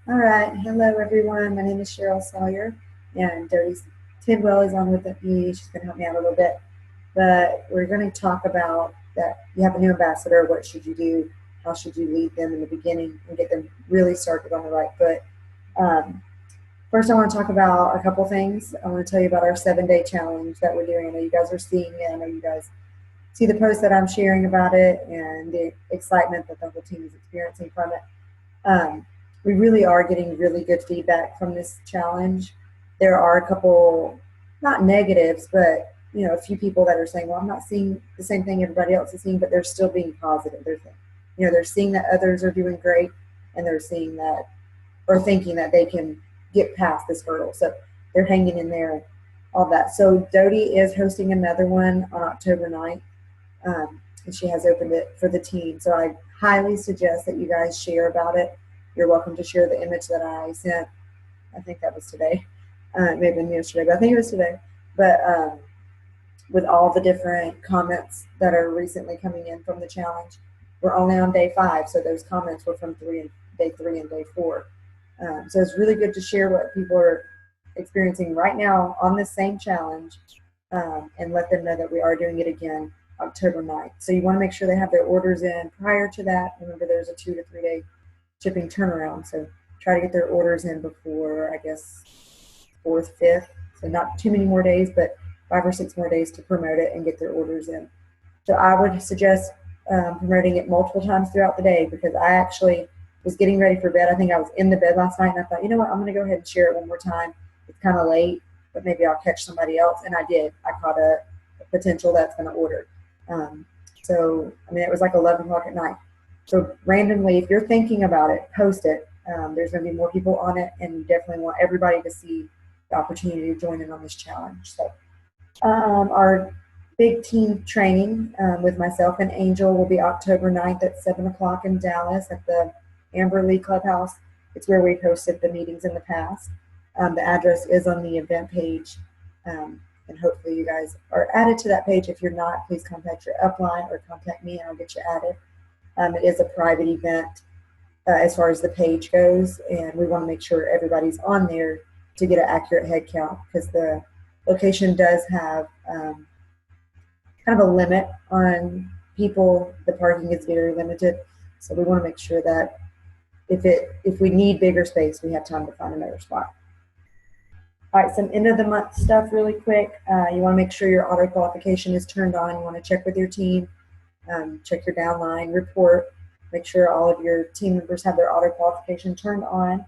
All right. Hello, everyone. My name is Cheryl Sawyer, and Dodie Tidwell is on with me. She's going to help me out a little bit. But we're going to talk about that you have a new ambassador. What should you do? How should you lead them in the beginning and get them really started on the right foot? Um, First, I want to talk about a couple things. I want to tell you about our 7-day challenge that we're doing. I know you guys are seeing it. I know you guys see the posts that I'm sharing about it and the excitement that the whole team is experiencing from it. Um, we really are getting really good feedback from this challenge. There are a couple, not negatives, but a few people that are saying, "Well, I'm not seeing the same thing everybody else is seeing," but they're still being positive. They're seeing that others are doing great, and they're seeing that or thinking that they can get past this hurdle. So they're hanging in there, all that. So Dodie is hosting another one on October 9th, and she has opened it for the team. So I highly suggest that you guys share about it. You're welcome to share the image that I sent. I think that was today. It may have been yesterday, but I think it was today. But with all the different comments that are recently coming in from the challenge, we're only on day 5, so those comments were from day 3 and day 4. So it's really good to share what people are experiencing right now on this same challenge, and let them know that we are doing it again October 9th. So you want to make sure they have their orders in prior to that. Remember, there's a 2 to 3 day shipping turnaround. So try to get their orders in before, I guess, 4th, 5th. So not too many more days, but 5 or 6 more days to promote it and get their orders in. So I would suggest promoting it multiple times throughout the day, because I actually was getting ready for bed. I think I was in the bed last night, and I thought, you know what, I'm going to go ahead and share it one more time. It's kind of late, but maybe I'll catch somebody else. And I did. I caught a potential that's going to order. It was like 11 o'clock at night. So randomly, if you're thinking about it, post it. There's going to be more people on it, and you definitely want everybody to see the opportunity to join in on this challenge. So our big team training with myself and Angel will be October 9th at 7 o'clock in Dallas at the Amber Lee Clubhouse. It's where we've hosted the meetings in the past. The address is on the event page, and hopefully you guys are added to that page. If you're not, please contact your upline or contact me, and I'll get you added. It is a private event as far as the page goes, and we want to make sure everybody's on there to get an accurate head count, because the location does have kind of a limit on people. The parking is very limited, so we want to make sure that if we need bigger space, we have time to find another spot. All right, some end of the month stuff really quick. You want to make sure your auto qualification is turned on. You want to check with your team, check your downline report, make sure all of your team members have their auto qualification turned on.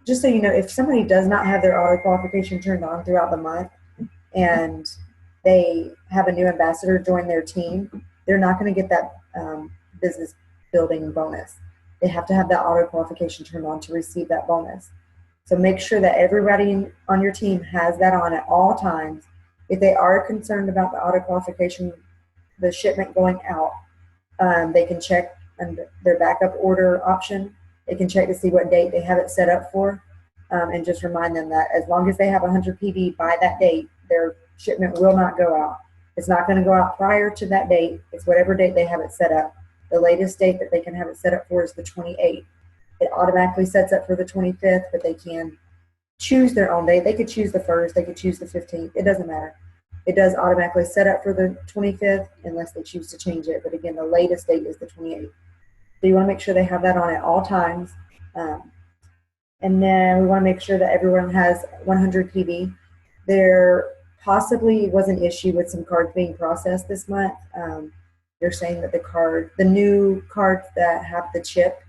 Just so you know, if somebody does not have their auto qualification turned on throughout the month and they have a new ambassador join their team, they're not going to get that business building bonus. They have to have that auto qualification turned on to receive that bonus. So make sure that everybody on your team has that on at all times. If they are concerned about the auto qualification, the shipment going out, they can check under their backup order option. They can check to see what date they have it set up for, and just remind them that as long as they have 100 PV by that date, their shipment will not go out. It's not going to go out prior to that date. It's whatever date they have it set up. The latest date that they can have it set up for is the 28th. It automatically sets up for the 25th, but they can choose their own date. They could choose the 1st, they could choose the 15th. It doesn't matter. It does automatically set up for the 25th unless they choose to change it. But again, the latest date is the 28th. So you want to make sure they have that on at all times. And then we want to make sure that everyone has 100 PV. There possibly was an issue with some cards being processed this month. They're saying that the new cards that have the chip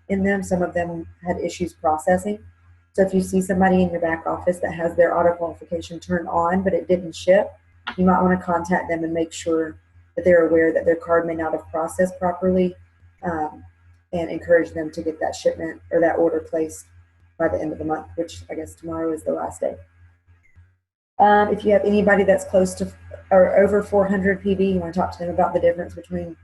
in them, some of them had issues processing. So if you see somebody in your back office that has their auto qualification turned on, but it didn't ship, you might want to contact them and make sure that they're aware that their card may not have processed properly, and encourage them to get that shipment or that order placed by the end of the month, which I guess tomorrow is the last day. If you have anybody that's close to or over 400 PV, you want to talk to them about the difference between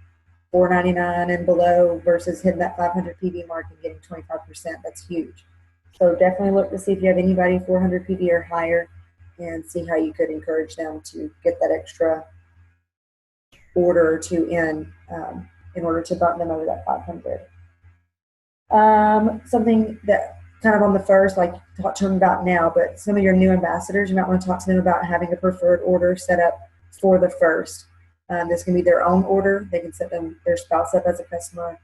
$4.99 and below versus hitting that 500 PV mark and getting 25%. That's huge. So definitely look to see if you have anybody 400 PV or higher, and see how you could encourage them to get that extra order or two in order to bump them over that 500. Something that kind of on the first, like talk to them about now, but some of your new ambassadors, you might want to talk to them about having a preferred order set up for the first. This can be their own order. They can set their spouse up as a customer,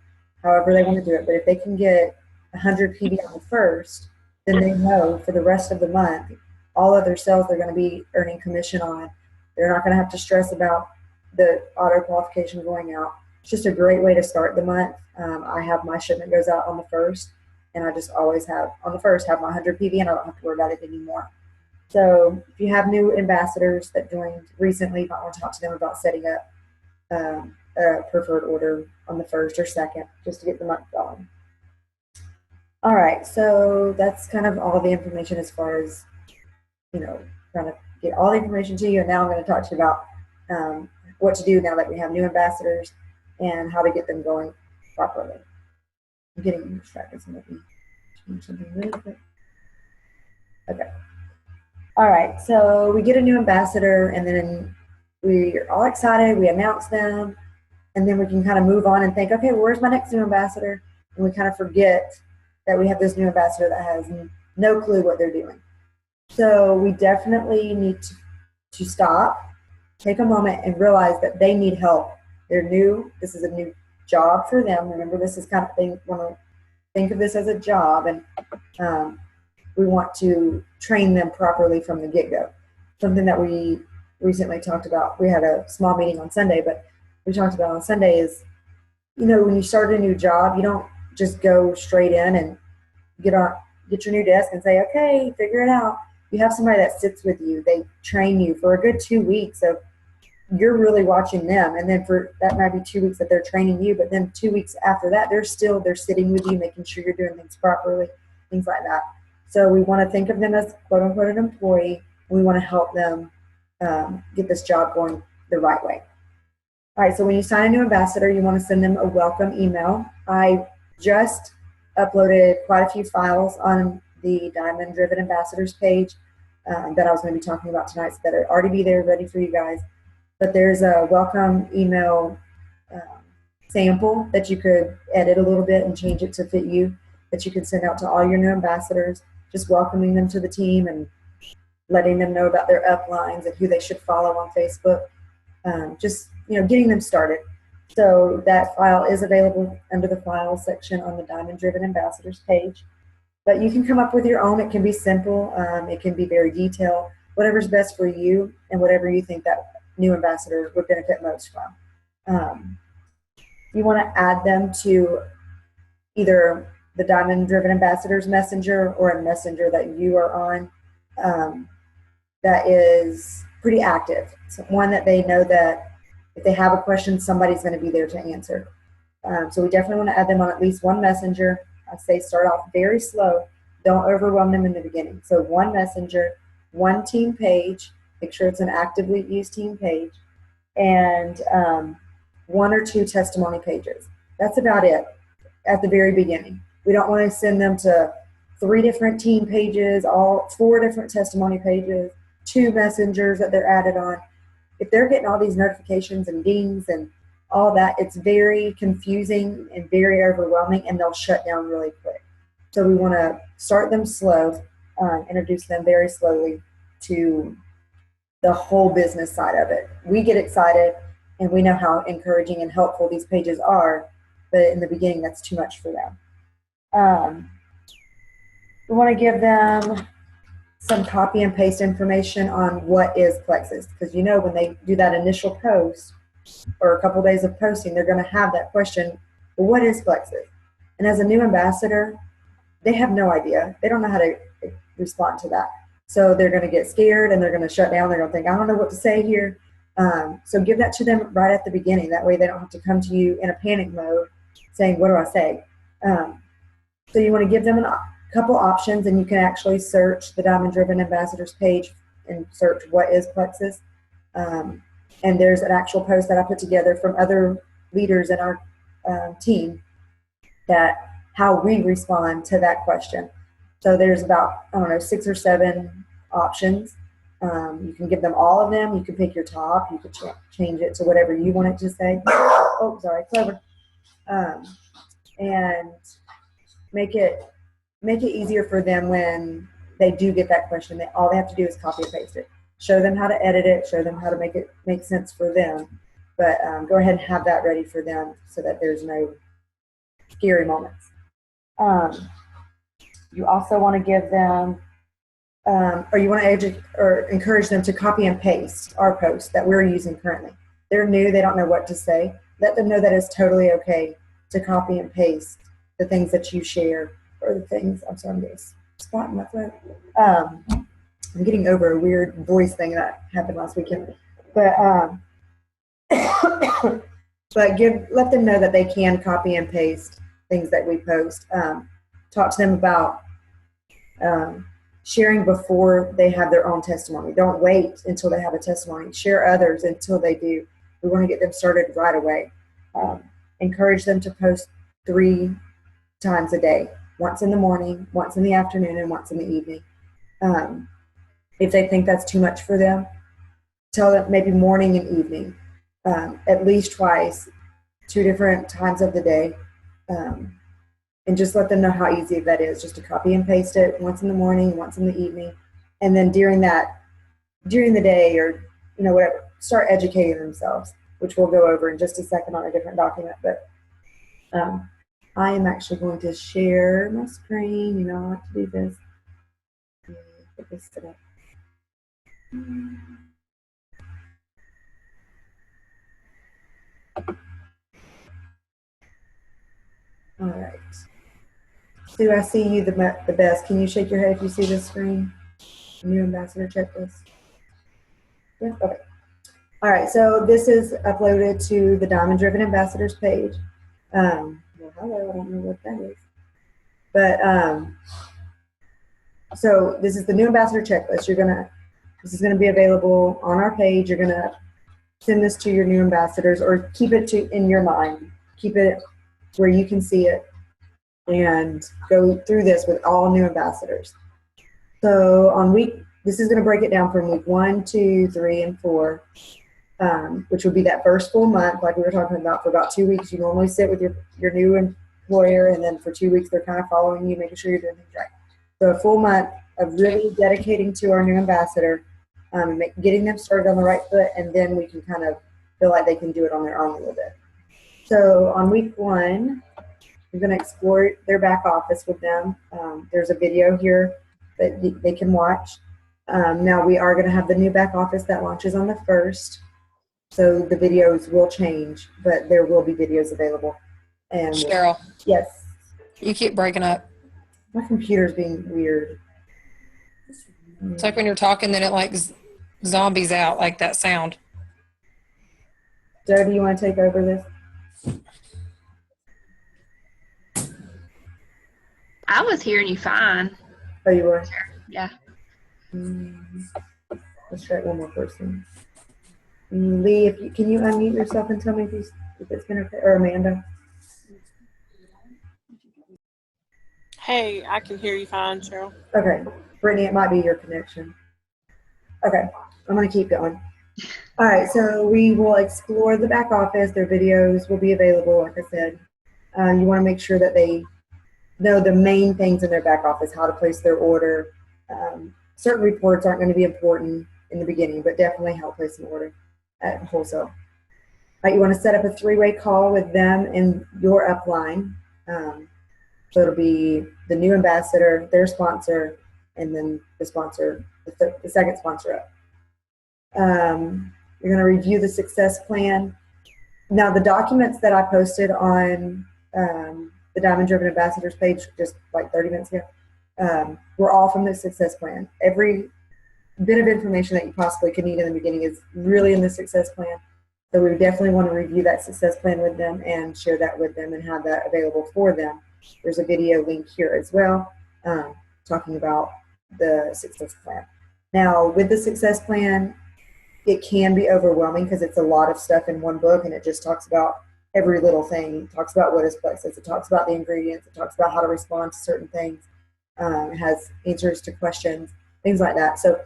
however they want to do it. But if they can get 100 PV on the first, then they know for the rest of the month, all other sales they're going to be earning commission on. They're not going to have to stress about the auto qualification going out. It's just a great way to start the month. I have my shipment goes out on the first, and I just always have on the first have my 100 PV, and I don't have to worry about it anymore. So if you have new ambassadors that joined recently, you might want to talk to them about setting up a preferred order on the first or second, just to get the month going. All right, so that's kind of all the information as far as, trying to get all the information to you. And now I'm going to talk to you about what to do now that we have new ambassadors and how to get them going properly. I'm getting distracted, so let me change something really quick. Okay. All right, so we get a new ambassador, and then we're all excited. We announce them, and then we can kind of move on and think, okay, well, where's my next new ambassador? And we kind of forget that we have this new ambassador that has no clue what they're doing. So we definitely need to stop, take a moment, and realize that they need help. They're new. This is a new job for them. Remember, this is kind of thing. Want to think of this as a job, and we want to train them properly from the get-go. Something that we recently talked about. We had a small meeting on Sunday, but we talked about on Sunday is, when you start a new job, you don't just go straight in and get your new desk and say, okay, figure it out. You have somebody that sits with you. They train you for a good 2 weeks. So you're really watching them. And then for that might be 2 weeks that they're training you, but then 2 weeks after that, they're sitting with you, making sure you're doing things properly, things like that. So we want to think of them as quote unquote an employee, and we want to help them get this job going the right way. All right, so when you sign a new ambassador, you want to send them a welcome email. I just uploaded quite a few files on the Diamond Driven Ambassadors page that I was going to be talking about tonight, so that it'll already be there ready for you guys. But there's a welcome email sample that you could edit a little bit and change it to fit you, that you can send out to all your new ambassadors, just welcoming them to the team and letting them know about their uplines and who they should follow on Facebook. Just getting them started. So that file is available under the Files section on the Diamond Driven Ambassadors page. But you can come up with your own. It can be simple. It can be very detailed. Whatever's best for you and whatever you think that new ambassador would benefit most from. You want to add them to either the Diamond Driven Ambassadors Messenger or a messenger that you are on that is pretty active. So one that they know that if they have a question, somebody's going to be there to answer. So we definitely want to add them on at least one messenger. I say start off very slow. Don't overwhelm them in the beginning. So one messenger, one team page. Make sure it's an actively used team page, and 1 or 2 testimony pages. That's about it at the very beginning. We don't want to send them to 3 different team pages, all 4 different testimony pages, 2 messengers that they're added on. If they're getting all these notifications and dings and all that, it's very confusing and very overwhelming, and they'll shut down really quick. So we want to start them slow, introduce them very slowly to the whole business side of it. We get excited, and we know how encouraging and helpful these pages are, but in the beginning, that's too much for them. We want to give them some copy and paste information on what is Plexus, because when they do that initial post or a couple days of posting, they're going to have that question, well, what is Plexus? And as a new ambassador, they have no idea. They don't know how to respond to that. So they're going to get scared, and they're going to shut down. They're going to think, I don't know what to say here. So give that to them right at the beginning. That way they don't have to come to you in a panic mode saying, what do I say? So you want to give them a couple options, and you can actually search the Diamond Driven Ambassadors page and search what is Plexus. And there's an actual post that I put together from other leaders in our team that how we respond to that question. So there's about, 6 or 7 options. You can give them all of them. You can pick your top. You can change it to whatever you want it to say. Oh, sorry, Clover. And make it easier for them when they do get that question. All they have to do is copy and paste it. Show them how to edit it, show them how to make it make sense for them. But go ahead and have that ready for them so that there's no scary moments. You also want to give them, or you want to educate or encourage them to copy and paste our post that we're using currently. They're new, they don't know what to say. Let them know that it's totally okay to copy and paste the things that you share, or the things, I'm sorry, I'm getting a spot in my throat. I'm getting over a weird voice thing that happened last weekend. But but let them know that they can copy and paste things that we post. Talk to them about sharing before they have their own testimony. Don't wait until they have a testimony. Share others until they do. We want to get them started right away. Encourage them to post 3 times a day, once in the morning, once in the afternoon, and once in the evening. If they think that's too much for them, tell them maybe morning and evening, at least twice, 2 different times of the day, and just let them know how easy that is, just to copy and paste it once in the morning, once in the evening, and then during the day, or whatever, start educating themselves, which we'll go over in just a second on a different document. But I am actually going to share my screen. I like to do this. Get this set up. All right. Sue, I see you the best. Can you shake your head if you see this screen? New ambassador checklist. Yeah. Okay. All right. So this is uploaded to the Diamond Driven Ambassadors page. Well, hello. I don't know what that is. But so this is the new ambassador checklist. This is gonna be available on our page. You're gonna send this to your new ambassadors, or keep it in your mind. Keep it where you can see it, and go through this with all new ambassadors. So this is gonna break it down from week 1, 2, 3, and 4, which would be that first full month, like we were talking about. For about 2 weeks, you normally sit with your new employer, and then for 2 weeks, they're kind of following you, making sure you're doing things right. So a full month of really dedicating to our new ambassador, getting them started on the right foot, and then we can kind of feel like they can do it on their own a little bit. So on week 1, we're going to explore their back office with them. There's a video here that they can watch. Now we are going to have the new back office that launches on the 1st. So the videos will change, but there will be videos available. And Cheryl. Yes. You keep breaking up. My computer's being weird. It's like when you're talking, then it like zombies out, like that sound. Joe, do you want to take over this? I was hearing you fine. Oh, you were? Yeah. Let's try one more person. Lee, can you unmute yourself and tell me if it's been okay? Or Amanda? Hey, I can hear you fine, Cheryl. Okay. Brittany, it might be your connection. Okay. I'm going to keep going. All right. So we will explore the back office. Their videos will be available, like I said. You want to make sure that they know the main things in their back office, how to place their order. Certain reports aren't going to be important in the beginning, but definitely how to place an order at wholesale. Right, you want to set up a 3-way call with them and your upline. So it'll be the new ambassador, their sponsor, and then the sponsor, the second sponsor up. You're going to review the success plan. Now, the documents that I posted on the Diamond Driven Ambassadors page just like 30 minutes ago were all from the success plan. Every bit of information that you possibly could need in the beginning is really in the success plan. So we definitely want to review that success plan with them and share that with them and have that available for them. There's a video link here as well talking about the success plan. Now, with the success plan, it can be overwhelming because it's a lot of stuff in one book, and it just talks about every little thing. It talks about what is plexus. It talks about the ingredients. It talks about how to respond to certain things. It has answers to questions, things like that. So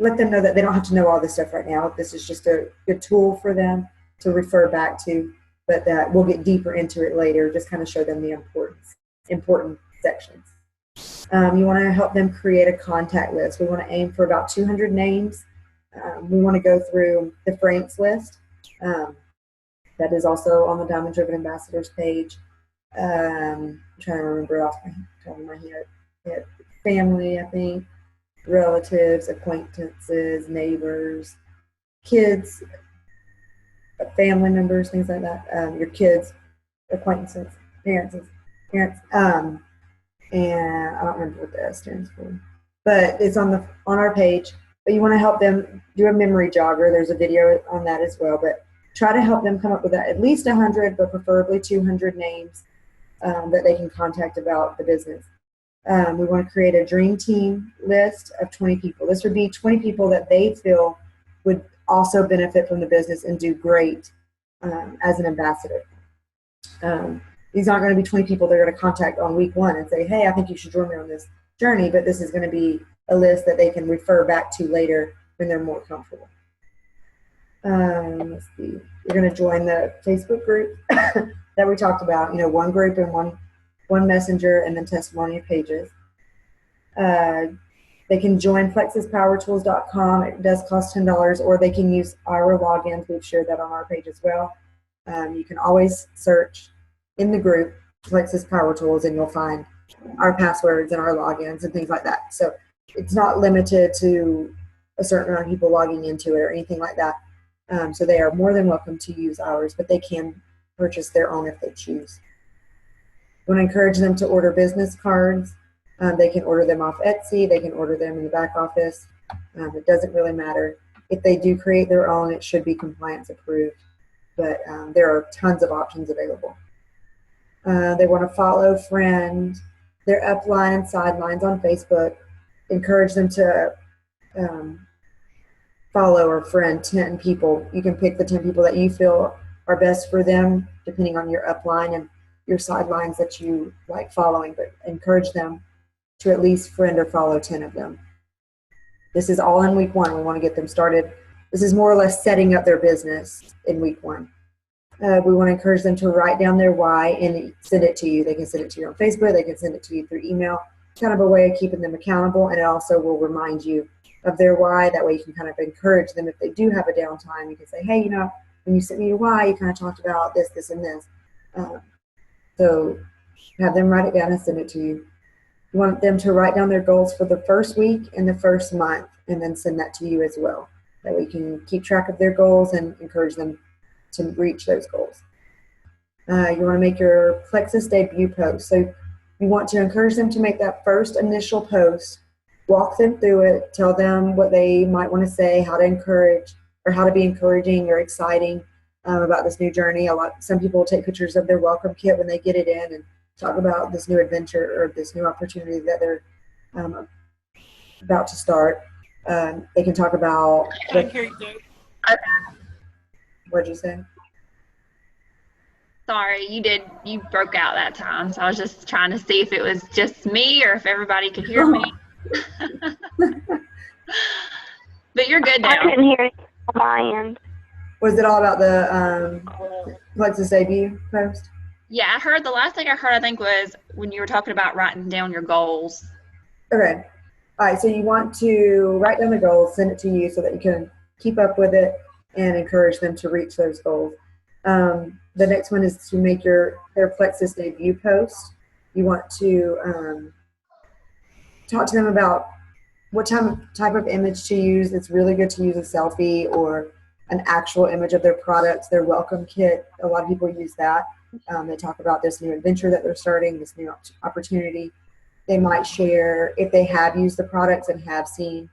let them know that they don't have to know all this stuff right now. This is just a good tool for them to refer back to, but that we'll get deeper into it later, just kind of show them the importance. important sections. You want to help them create a contact list. We want to aim for about 200 names. We want to go through the Franks list. That is also on the Diamond Driven Ambassadors page. I'm trying to remember off the top of my head. Family, I think, relatives, acquaintances, neighbors, kids, family members, things like that. Your kids, acquaintances, parents, and I don't remember what the S stands for, but it's on our page. But you want to help them do a memory jogger. There's a video on that as well. But try to help them come up with at least 100, but preferably 200 names that they can contact about the business. We want to create a dream team list of 20 people. This would be 20 people that they feel would also benefit from the business and do great as an ambassador. These aren't going to be 20 people they're going to contact on week one and say, hey, I think you should join me on this journey, but this is going to be a list that they can refer back to later when they're more comfortable. Let's see. You're going to join the Facebook group that we talked about, one group and one messenger, and then testimonial pages. They can join plexuspowertools.com. It does cost $10, or they can use our logins. We've shared that on our page as well. You can always search in the group Plexus Power Tools, and you'll find our passwords and our logins and things like that. So it's not limited to a certain amount of people logging into it or anything like that. So they are more than welcome to use ours, but they can purchase their own if they choose. We want to encourage them to order business cards. They can order them off Etsy. They can order them in the back office. It doesn't really matter. If they do create their own, it should be compliance approved. But there are tons of options available. They want to follow, friend, their upline and sidelines on Facebook. Encourage them to follow or friend 10 people. You can pick the 10 people that you feel are best for them, depending on your upline and your sidelines that you like following, but encourage them to at least friend or follow 10 of them. This is all in week one. We want to get them started. This is more or less setting up their business in week one. We want to encourage them to write down their why and send it to you. They can send it to you on Facebook. They can send it to you through email. It's kind of a way of keeping them accountable, and it also will remind you of their why. That way you can kind of encourage them if they do have a downtime. You can say, hey, when you sent me your why, you kind of talked about this, this, and this. So have them write it down and send it to you. You want them to write down their goals for the first week and the first month, and then send that to you as well. That way you can keep track of their goals and encourage them to reach those goals. You want to make your Plexus debut post. So you want to encourage them to make that first initial post, walk them through it, tell them what they might want to say, how to encourage, or how to be encouraging or exciting about this new journey. Some people will take pictures of their welcome kit when they get it in and talk about this new adventure or this new opportunity that they're about to start. They can talk about. I can't hear you, Dave. What'd you say? Sorry, you broke out that time. So I was just trying to see if it was just me or if everybody could hear me. But you're good now. I couldn't hear it on my end. Was it all about the Plexus debut post? Yeah, the last thing I heard, I think, was when you were talking about writing down your goals. Okay. All right, so you want to write down the goals, send it to you so that you can keep up with it and encourage them to reach those goals. The next one is to make their Plexus debut post. You want to talk to them about what type of image to use. It's really good to use a selfie or an actual image of their products, their welcome kit. A lot of people use that. They talk about this new adventure that they're starting, this new opportunity. They might share if they have used the products and have seen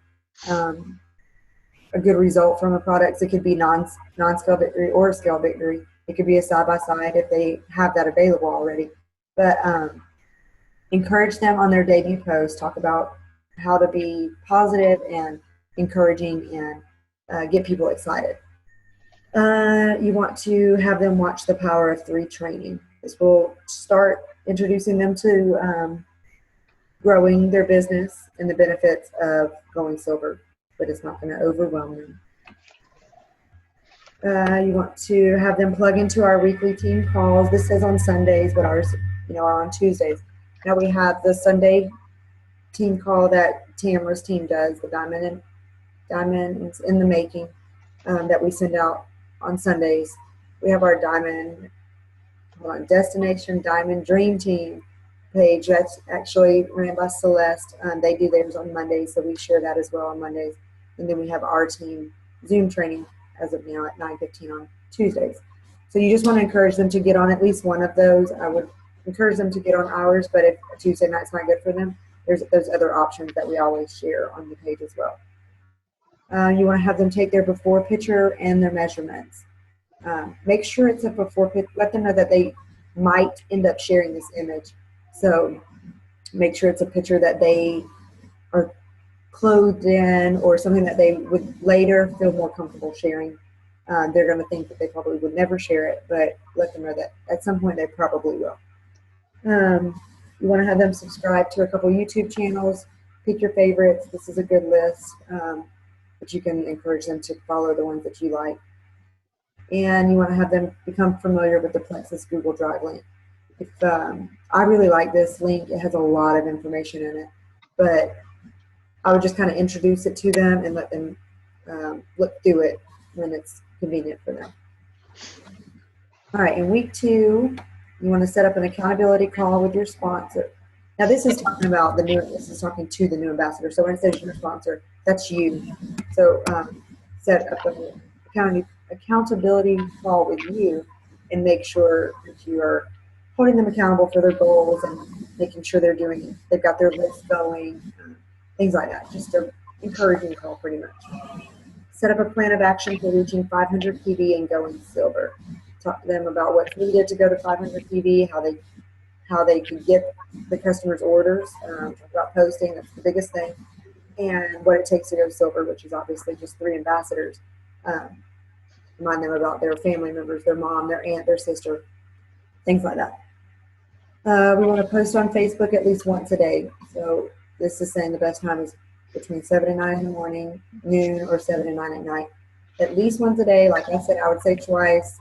a good result from the products. It could be non-scale victory or scale victory. It could be a side-by-side if they have that available already. But encourage them on their debut post. Talk about how to be positive and encouraging and get people excited. You want to have them watch the Power of 3 training. This will start introducing them to growing their business and the benefits of going silver, but it's not going to overwhelm them. You want to have them plug into our weekly team calls. This says on Sundays, but ours, are on Tuesdays. Now we have the Sunday team call that Tamara's team does, the Diamonds in the Making, that we send out on Sundays. We have our Destination Diamond Dream Team page that's actually ran by Celeste. They do theirs on Mondays, so we share that as well on Mondays. And then we have our team Zoom training as of now at 9:15 on Tuesdays. So you just want to encourage them to get on at least one of those. I would encourage them to get on ours, but if Tuesday night's not good for them, there's those other options that we always share on the page as well. You want to have them take their before picture and their measurements. Make sure it's a before picture. Let them know that they might end up sharing this image. So make sure it's a picture that they are clothed in or something that they would later feel more comfortable sharing. They're going to think that they probably would never share it, but let them know that at some point they probably will. You want to have them subscribe to a couple YouTube channels. Pick your favorites. This is a good list, but you can encourage them to follow the ones that you like. And you want to have them become familiar with the Plexus Google Drive link. I really like this link. It has a lot of information in it, but I would just kind of introduce it to them and let them look through it when it's convenient for them. All right, in week 2, you want to set up an accountability call with your sponsor. Now this is talking about this is talking to the new ambassador. So when it says your sponsor, that's you. So set up an accountability call with you and make sure that you are holding them accountable for their goals and making sure they've got their list going, things like that. Just an encouraging call pretty much. Set up a plan of action for reaching 500 PV and going silver. Talk to them about what's needed to go to 500 PV, how they can get the customers' orders. Talk about posting, that's the biggest thing, and what it takes to go silver, which is obviously just 3 ambassadors. Remind them about their family members, their mom, their aunt, their sister, things like that. We want to post on Facebook at least once a day. So this is saying the best time is between 7 and 9 in the morning, noon, or 7 and 9 at night. At least once a day. Like I said, I would say twice,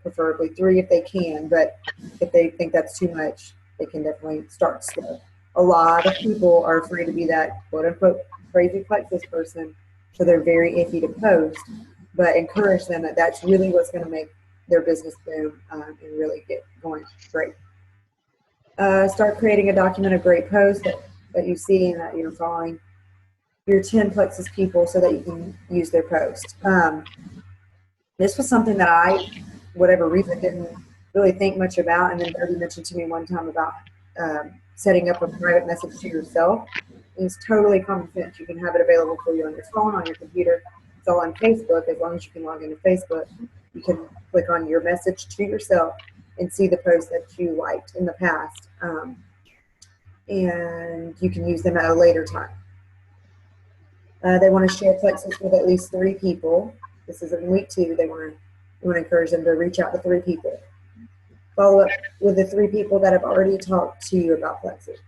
preferably 3 if they can, but if they think that's too much, they can definitely start slow. A lot of people are afraid to be that quote-unquote crazy Plexus person, so they're very iffy to post, but encourage them that that's really what's going to make their business boom and really get going great. Start creating a document of great posts that you see and that you're following your 10 Plexus people so that you can use their post. This was something that I, whatever reason, didn't really think much about, and then Dirty mentioned to me one time about setting up a private message to yourself. It's totally common sense. You can have it available for you on your phone, on your computer. It's all on Facebook. As long as you can log into Facebook, you can click on your message to yourself and see the posts that you liked in the past, and you can use them at a later time. They want to share Plexus with at least 3 people. This is in week 2. They want to encourage them to reach out to 3 people. Follow up with the 3 people that have already talked to you about Plexus.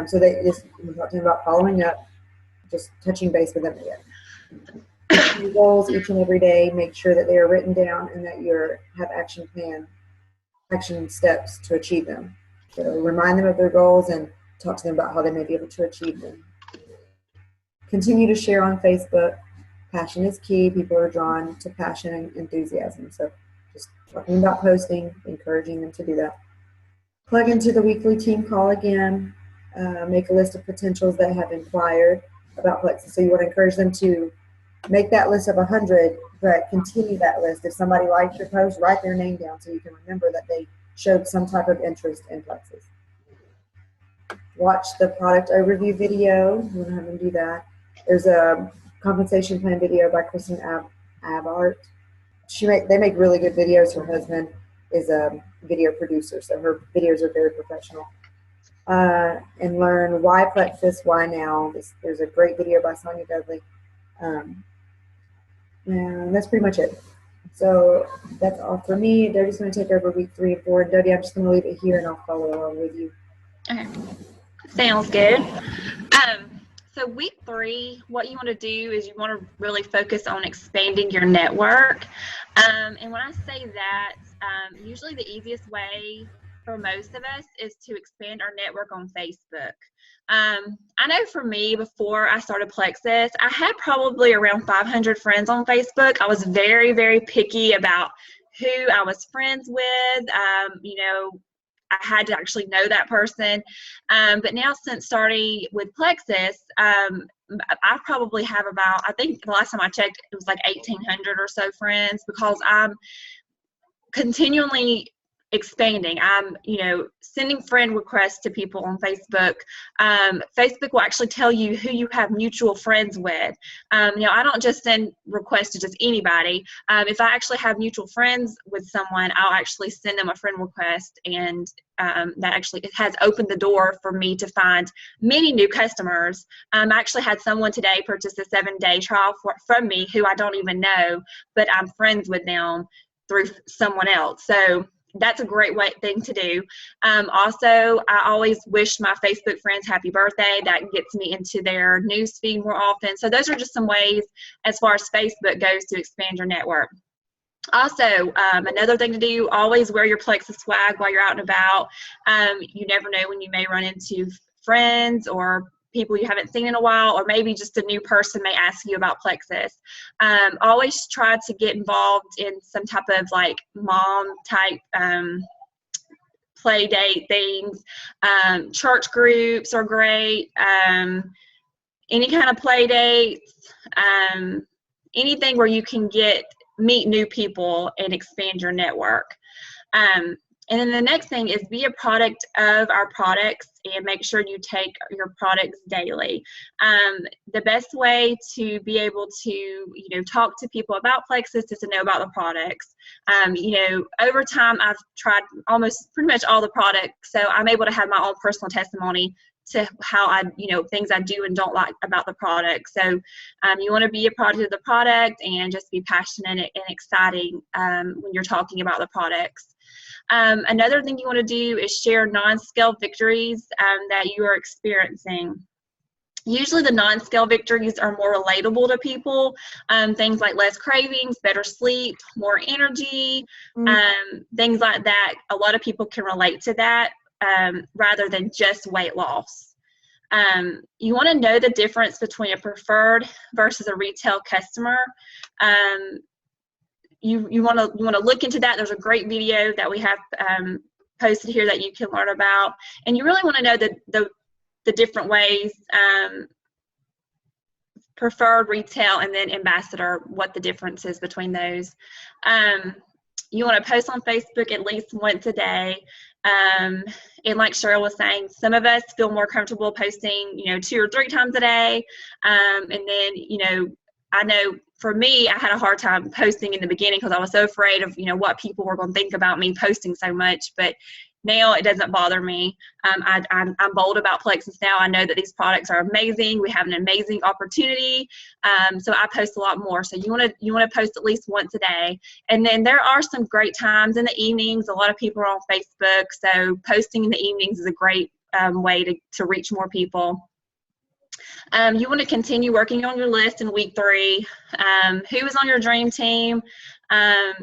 So they just talking about following up, just touching base with them again. Your goals each and every day. Make sure that they are written down and that you have action steps to achieve them. So remind them of their goals and talk to them about how they may be able to achieve them. Continue to share on Facebook. Passion is key. People are drawn to passion and enthusiasm. So just talking about posting, encouraging them to do that. Plug into the weekly team call again. Make a list of potentials that have inquired about Plexus. So you want to encourage them to make that list of 100, but continue that list. If somebody likes your post, write their name down so you can remember that they showed some type of interest in Plexus. Watch the product overview video. You want to have them do that. There's a compensation plan video by Kristen Abart. They make really good videos. Her husband is a video producer, so her videos are very professional. And learn why Plexus, why now. There's a great video by Sonia Dudley. And that's pretty much it. So that's all for me. Doty's going to take over week 3 and 4. And Doty, I'm just going to leave it here and I'll follow along with you. Okay, sounds good. So week 3, what you want to do is you want to really focus on expanding your network. And when I say that, usually the easiest way for most of us is to expand our network on Facebook. I know for me, before I started Plexus, I had probably around 500 friends on Facebook. I was very, very picky about who I was friends with. I had to actually know that person. But now, since starting with Plexus, I probably have about, I think the last time I checked, it was like 1,800 or so friends, because I'm continually expanding. I'm, sending friend requests to people on Facebook. Facebook will actually tell you who you have mutual friends with. I don't just send requests to just anybody. If I actually have mutual friends with someone, I'll actually send them a friend request, and that actually, it has opened the door for me to find many new customers. I actually had someone today purchase a 7-day trial from me who I don't even know, but I'm friends with them through someone else. So that's a great thing to do. Also, I always wish my Facebook friends happy birthday. That gets me into their news feed more often. So those are just some ways, as far as Facebook goes, to expand your network. Also, another thing to do, always wear your Plexus swag while you're out and about. You never know when you may run into friends or people you haven't seen in a while, or maybe just a new person may ask you about Plexus. Always try to get involved in some type of like mom type play date things. Church groups are great. Any kind of play dates, anything where you can meet new people and expand your network. And then the next thing is be a product of our products, and make sure you take your products daily. The best way to be able to, talk to people about Plexus is to know about the products. Over time, I've tried almost pretty much all the products, so I'm able to have my own personal testimony to how things I do and don't like about the product. So you want to be a product of the product and just be passionate and exciting when you're talking about the products. Another thing you want to do is share non-scale victories that you are experiencing. Usually the non-scale victories are more relatable to people. Things like less cravings, better sleep, more energy, things like that. A lot of people can relate to that rather than just weight loss. You want to know the difference between a preferred versus a retail customer. You want to look into that. There's a great video that we have posted here that you can learn about, and you really want to know the different ways, preferred, retail, and then ambassador, what the difference is between those. You want to post on Facebook at least once a day. And like Cheryl was saying, some of us feel more comfortable posting, 2 or 3 times a day. And then, I know for me, I had a hard time posting in the beginning because I was so afraid of, what people were going to think about me posting so much. But now it doesn't bother me. I'm bold about Plexus now. I know that these products are amazing. We have an amazing opportunity. So I post a lot more. So you want to post at least once a day. And then there are some great times in the evenings. A lot of people are on Facebook. So posting in the evenings is a great way to reach more people. You want to continue working on your list in week 3. Who is on your dream team?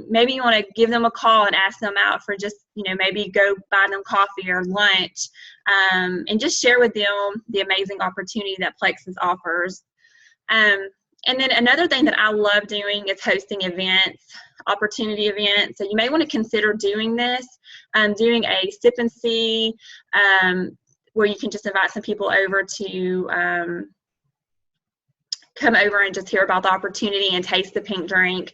Maybe you want to give them a call and ask them out for just, maybe go buy them coffee or lunch, and just share with them the amazing opportunity that Plexus offers. And then another thing that I love doing is hosting events, opportunity events. So you may want to consider doing this, doing a sip and see, where you can just invite some people over to come over and just hear about the opportunity and taste the pink drink.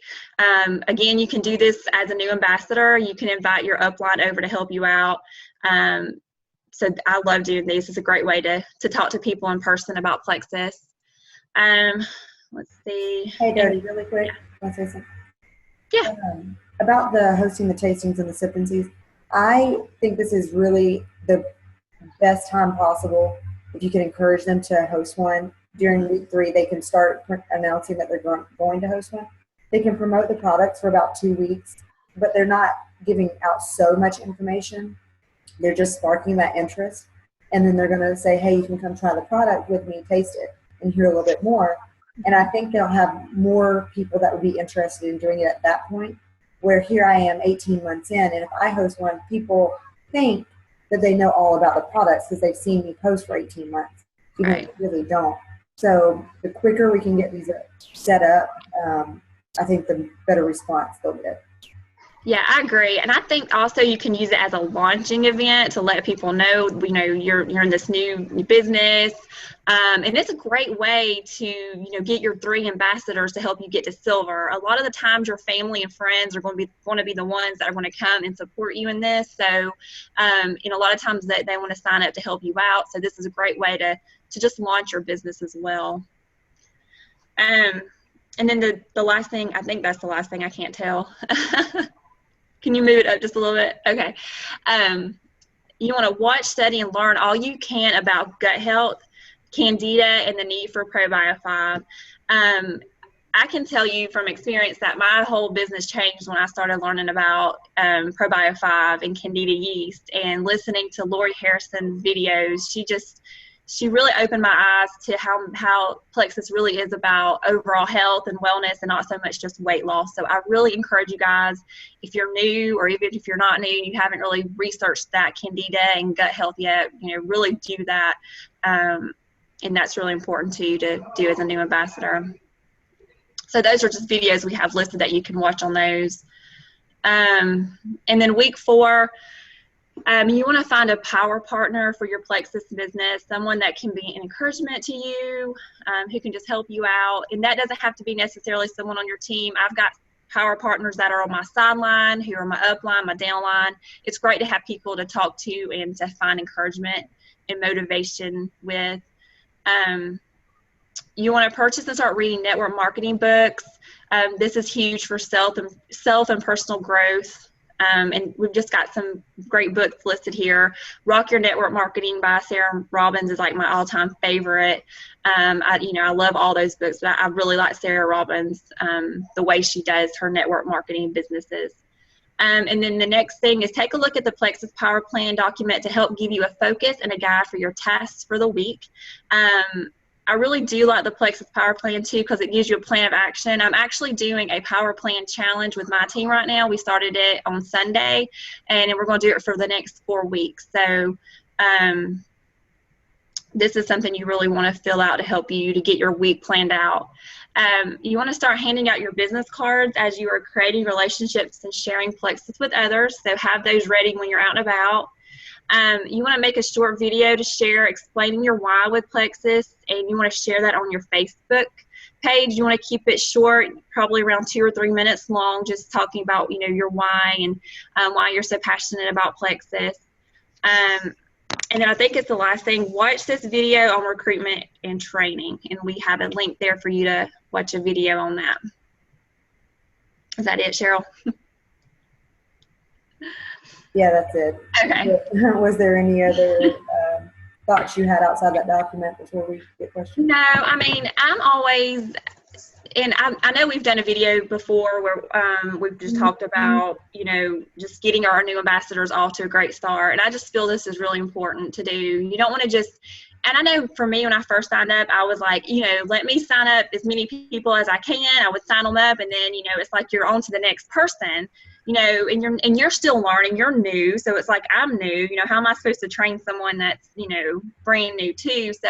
Again, you can do this as a new ambassador. You can invite your upline over to help you out. So I love doing these. It's a great way to talk to people in person about Plexus. Let's see. Hey, Dodie, really quick. Want to say something? Yeah. About the hosting the tastings and the sip and sees. I think this is really the best time possible. If you can encourage them to host one during week 3, they can start announcing that they're going to host one. They can promote the products for about 2 weeks, but they're not giving out so much information. They're just sparking that interest. And then they're going to say, hey, you can come try the product with me, taste it, and hear a little bit more. And I think they'll have more people that would be interested in doing it at that point, where here I am 18 months in, and if I host one, people think that they know all about the products because they've seen me post for 18 months, even Right. if they really don't. So the quicker we can get these set up, I think the better response they'll get. Yeah, I agree, and I think also you can use it as a launching event to let people know, you're in this new business, and it's a great way to get your 3 ambassadors to help you get to silver. A lot of the times, your family and friends are going to be the ones that are going to come and support you in this. So, a lot of times they want to sign up to help you out. So this is a great way to just launch your business as well. And then the last thing, I think that's the last thing, I can't tell. Can you move it up just a little bit? Okay. You want to watch, study, and learn all you can about gut health, candida, and the need for probiotic 5. I can tell you from experience that my whole business changed when I started learning about probiotic 5 and candida yeast, and listening to Lori Harrison's videos. She really opened my eyes to how Plexus really is about overall health and wellness, and not so much just weight loss. So I really encourage you guys, if you're new, or even if you're not new, you haven't really researched that candida and gut health yet, really do that. And that's really important to you to do as a new ambassador. So those are just videos we have listed that you can watch on those. And then week 4, you want to find a power partner for your Plexus business, someone that can be an encouragement to you, who can just help you out. And that doesn't have to be necessarily someone on your team. I've got power partners that are on my sideline, who are my upline, my downline. It's great to have people to talk to and to find encouragement and motivation with. You want to purchase and start reading network marketing books. This is huge for self and personal growth. And we've just got some great books listed here. Rock Your Network Marketing by Sarah Robbins is like my all-time favorite. I love all those books, but I really like Sarah Robbins, the way she does her network marketing businesses. And then the next thing is take a look at the Plexus Power Plan document to help give you a focus and a guide for your tasks for the week. I really do like the Plexus Power Plan too, because it gives you a plan of action. I'm actually doing a Power Plan challenge with my team right now. We started it on Sunday, and we're going to do it for the next 4 weeks. So this is something you really want to fill out to help you to get your week planned out. You want to start handing out your business cards as you are creating relationships and sharing Plexus with others. So have those ready when you're out and about. You want to make a short video to share explaining your why with Plexus, and you want to share that on your Facebook page. You want to keep it short, probably around 2 or 3 minutes long, just talking about your why and why you're so passionate about Plexus. And then I think it's the last thing. Watch this video on recruitment and training, and we have a link there for you to watch a video on that. Is that it, Cheryl? Yeah, that's it. Okay. Was there any other thoughts you had outside that document before we get questions? No, I mean, I'm always, and I know we've done a video before where we've just talked about, just getting our new ambassadors off to a great start. And I just feel this is really important to do. You don't want to just, and I know for me, when I first signed up, I was like, let me sign up as many people as I can. I would sign them up, and then, it's like you're on to the next person. And you're still learning, you're new. So it's like, I'm new, how am I supposed to train someone that's, brand new too? So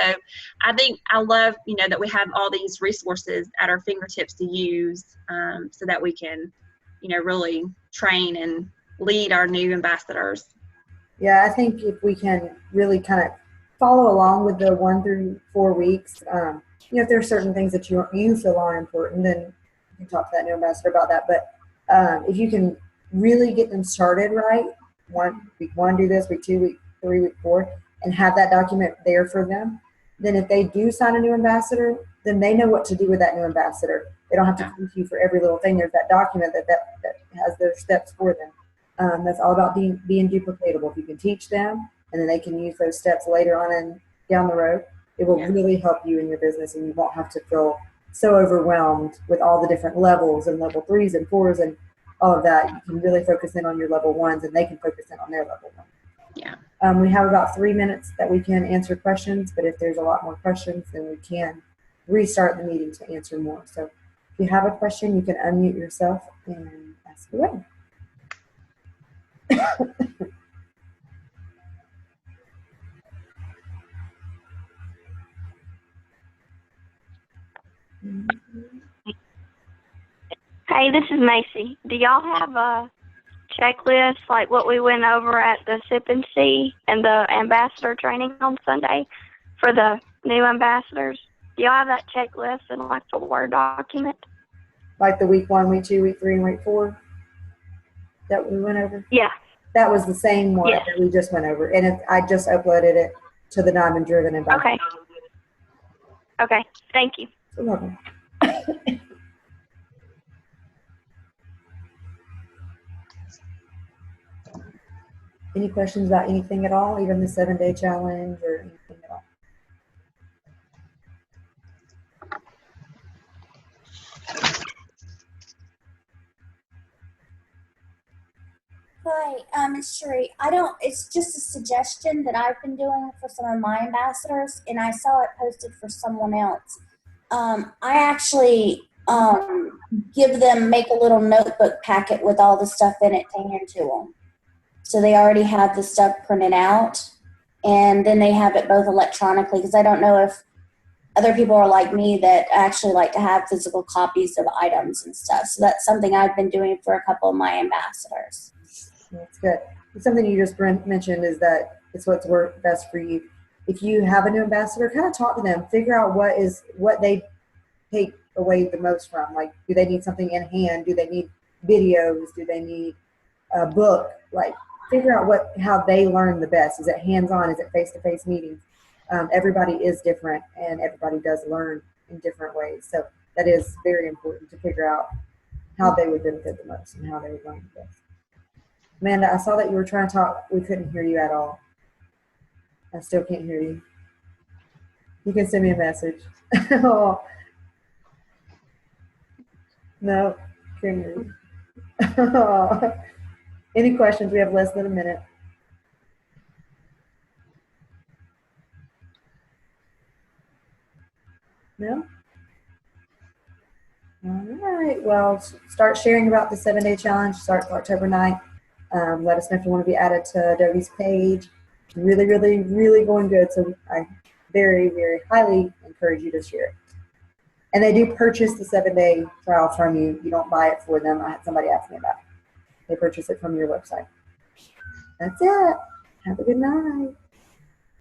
I think I love, that we have all these resources at our fingertips to use, so that we can, really train and lead our new ambassadors. Yeah, I think if we can really kind of follow along with the 1 through 4 weeks, if there are certain things that you feel are important, then you can talk to that new ambassador about that. But if you can really get them started right, week 1 do this, week 2, week 3, week 4, and have that document there for them, then if they do sign a new ambassador, then they know what to do with that new ambassador. They don't have to come to you for every little thing. There's that document that has their steps for them. That's all about being duplicatable. If you can teach them, and then they can use those steps later on and down the road, it will really help you in your business, and you won't have to feel so overwhelmed with all the different levels and level 3s and 4s and all of that. You can really focus in on your level 1s, and they can focus in on their level 1. Yeah. We have about 3 minutes that we can answer questions, but if there's a lot more questions, then we can restart the meeting to answer more. So if you have a question, you can unmute yourself and ask away. Hey, this is Macy. Do y'all have a checklist like what we went over at the Sip and See and the ambassador training on Sunday for the new ambassadors? Do y'all have that checklist in like a Word document? Like the week 1, week 2, week 3, and week 4 that we went over? Yeah. That was the same one Yes. that we just went over. And I just uploaded it to the Diamond Driven and Okay. Okay. Thank you. You're welcome. Any questions about anything at all, even the 7-day challenge or anything at all? Hi, it's Sheree. It's just a suggestion that I've been doing for some of my ambassadors, and I saw it posted for someone else. I actually make a little notebook packet with all the stuff in it to hand to them. So they already have the stuff printed out, and then they have it both electronically, because I don't know if other people are like me that actually like to have physical copies of items and stuff. So that's something I've been doing for a couple of my ambassadors. That's good. Something you just mentioned is that it's what's worked best for you. If you have a new ambassador, kind of talk to them, figure out what they take away the most from. Like, do they need something in hand? Do they need videos? Do they need a book? Like, figure out how they learn the best. Is it hands-on? Is it face-to-face meetings? Everybody is different, and everybody does learn in different ways. So that is very important to figure out how they would benefit the most and how they would learn the best. Amanda, I saw that you were trying to talk. We couldn't hear you at all. I still can't hear you. You can send me a message. Oh. No, can't hear you. Oh. Any questions? We have less than a minute. No? All right. Well, start sharing about the 7-day challenge. Starts October 9th. Let us know if you want to be added to Adobe's page. It's really, really, really going good. So I very, very highly encourage you to share it. And they do purchase the 7-day trial from you. You don't buy it for them. I had somebody ask me about it. They purchase it from your website. That's it. Have a good night.